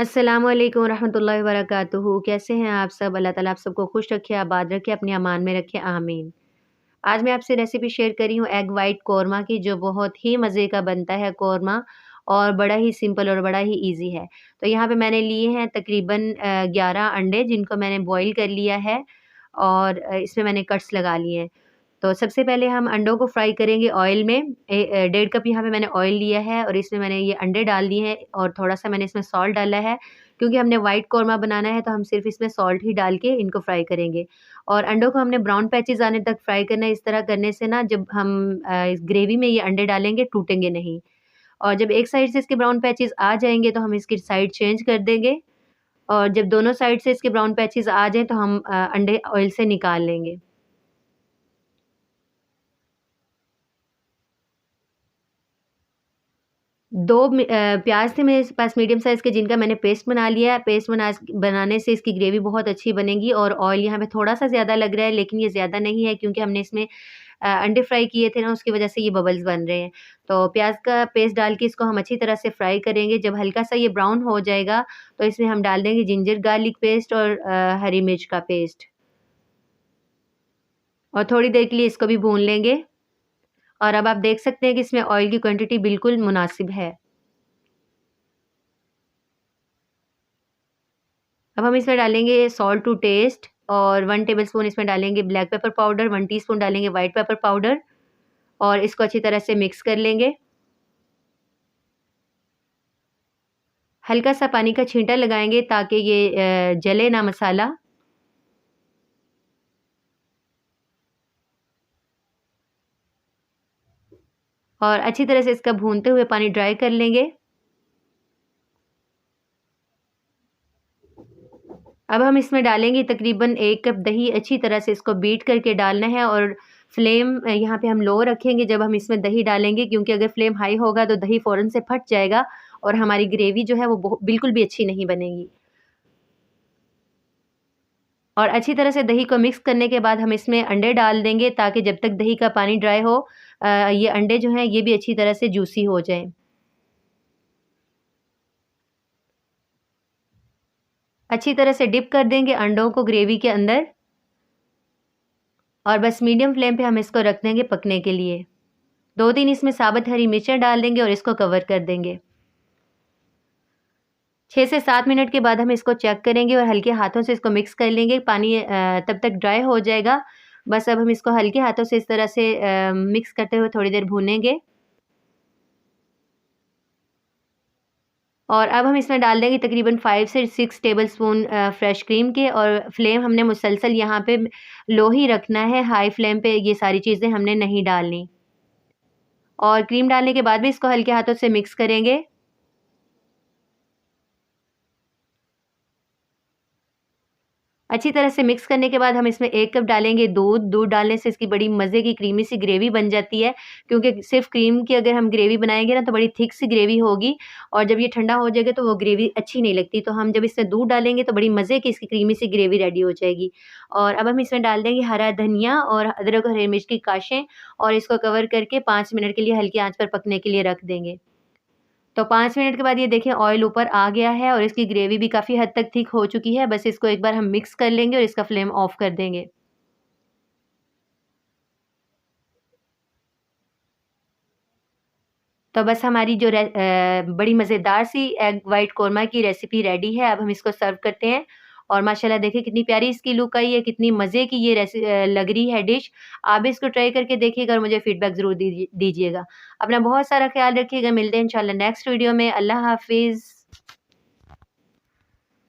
अस्सलामुअलैकुम रहमतुल्लाहि व बरकातुहू। कैसे हैं आप सब? अल्लाह ताला आप सबको खुश रखे, आबाद रखे, अपने अमान में रखे, आमीन। आज मैं आपसे रेसिपी शेयर कर रही हूँ एग वाइट कोरमा की, जो बहुत ही मज़े का बनता है कोरमा और बड़ा ही सिंपल और बड़ा ही ईज़ी है। तो यहाँ पे मैंने लिए हैं तकरीबन 11 अंडे, जिनको मैंने बॉयल कर लिया है और इसमें मैंने कट्स लगा लिए हैं। तो सबसे पहले हम अंडों को फ्राई करेंगे ऑयल में। 1.5 कप यहाँ पे मैंने ऑयल लिया है और इसमें मैंने ये अंडे डाल दिए हैं और थोड़ा-सा मैंने इसमें सॉल्ट डाला है, क्योंकि हमने व्हाइट कोरमा बनाना है तो हम सिर्फ़ इसमें सॉल्ट ही डाल के इनको फ्राई करेंगे। और अंडों को हमने ब्राउन पैचेज़ आने तक फ्राई करना है। इस तरह करने से ना जब हम इस ग्रेवी में ये अंडे डालेंगे टूटेंगे नहीं। और जब एक साइड से इसके ब्राउन पैचेज़ आ जाएँगे तो हम इसकी साइड चेंज कर देंगे और जब दोनों साइड से इसके ब्राउन पैचेज़ आ जाएँ तो हम अंडे ऑयल से निकाल लेंगे। 2 प्याज़ थे मेरे पास मीडियम साइज़ के, जिनका मैंने पेस्ट बना लिया है। पेस्ट बनाने से इसकी ग्रेवी बहुत अच्छी बनेगी और ऑयल यहाँ पे थोड़ा-सा ज़्यादा लग रहा है, लेकिन ये ज़्यादा नहीं है क्योंकि हमने इसमें अंडे फ्राई किए थे ना, उसकी वज़ह से ये बबल्स बन रहे हैं। तो प्याज़ का पेस्ट डाल के इसको हम अच्छी तरह से फ्राई करेंगे। जब हल्का-सा ये ब्राउन हो जाएगा, तो इसमें हम डाल देंगे जिंजर गार्लिक पेस्ट और हरी मिर्च का पेस्ट और थोड़ी देर के लिए इसको भी भून लेंगे। और अब आप देख सकते हैं कि इसमें ऑयल की क्वांटिटी बिल्कुल मुनासिब है। अब हम इसमें डालेंगे सॉल्ट टू टेस्ट और 1 टेबलस्पून इसमें डालेंगे ब्लैक पेपर पाउडर, 1 टीस्पून डालेंगे व्हाइट पेपर पाउडर और इसको अच्छी तरह से मिक्स कर लेंगे। हल्का-सा पानी का छींटा लगाएँगे ताकि ये जले ना मसाला। और अच्छी तरह से इसका भूनते हुए पानी ड्राई कर लेंगे। अब हम इसमें डालेंगे तकरीबन 1 कप दही। अच्छी तरह से इसको बीट करके डालना है और फ्लेम यहाँ पे हम लो रखेंगे जब हम इसमें दही डालेंगे, क्योंकि अगर फ्लेम हाई होगा तो दही फ़ौरन से फट जाएगा और हमारी ग्रेवी जो है वो बिल्कुल भी अच्छी नहीं बनेगी। और अच्छी तरह से दही को मिक्स करने के बाद हम इसमें अंडे डाल देंगे ताकि जब तक दही का पानी ड्राई हो ये अंडे जो हैं ये भी अच्छी तरह से जूसी हो जाएँ। अच्छी तरह से डिप कर देंगे अंडों को ग्रेवी के अंदर और बस मीडियम फ्लेम पे हम इसको रख देंगे पकने के लिए। 2-3 इसमें साबुत हरी मिर्चें डाल देंगे और इसको कवर कर देंगे। 6 से 7 मिनट के बाद हम इसको चेक करेंगे और हल्के हाथों से इसको मिक्स कर लेंगे। पानी तब तक ड्राई हो जाएगा। बस अब हम इसको हल्के हाथों से इस तरह से मिक्स करते हुए थोड़ी देर भूनेंगे। और अब हम इसमें डाल देंगे तकरीबन 5 से 6 टेबलस्पून फ्रेश क्रीम के और फ्लेम हमने मुसलसल यहाँ पे लो ही रखना है, हाई फ्लेम पे ये सारी चीज़ें हमने नहीं डालनी। और क्रीम डालने के बाद भी इसको हल्के हाथों से मिक्स करेंगे। अच्छी तरह से मिक्स करने के बाद हम इसमें 1 कप डालेंगे दूध। दूध डालने से इसकी बड़ी मज़े की क्रीमी सी ग्रेवी बन जाती है, क्योंकि सिर्फ़ क्रीम की अगर हम ग्रेवी बनाएँगे ना तो बड़ी थिक सी ग्रेवी होगी और जब ये ठंडा हो जाएगा तो वो ग्रेवी अच्छी नहीं लगती। तो हम जब इसमें दूध डालेंगे तो बड़ी मज़े की इसकी क्रीमी सी ग्रेवी रेडी हो जाएगी। और अब हम इसमें डाल देंगे हरा धनिया और अदरक और हरी मिर्च की काशें और इसको कवर करके 5 मिनट के लिए हल्की आँच पर पकने के लिए रख देंगे। तो 5 मिनट के बाद ये देखिए ऑयल ऊपर आ गया है और इसकी ग्रेवी भी काफ़ी हद तक थिक हो चुकी है। बस इसको एक बार हम मिक्स कर लेंगे और इसका फ्लेम ऑफ कर देंगे। तो बस हमारी जो बड़ी मज़ेदार सी एग वाइट कोरमा की रेसिपी रेडी है। अब हम इसको सर्व करते हैं और माशाल्लाह देखिए कितनी प्यारी इसकी लुक आई है, कितनी मज़े की ये लग रही है डिश। आप भी इसको ट्राई करके देखिएगा और मुझे फीडबैक ज़रूर दीजिएगा। अपना बहुत सारा ख़्याल रखिएगा। मिलते हैं इंशाल्लाह नेक्स्ट वीडियो में। अल्लाह हाफ़िज़।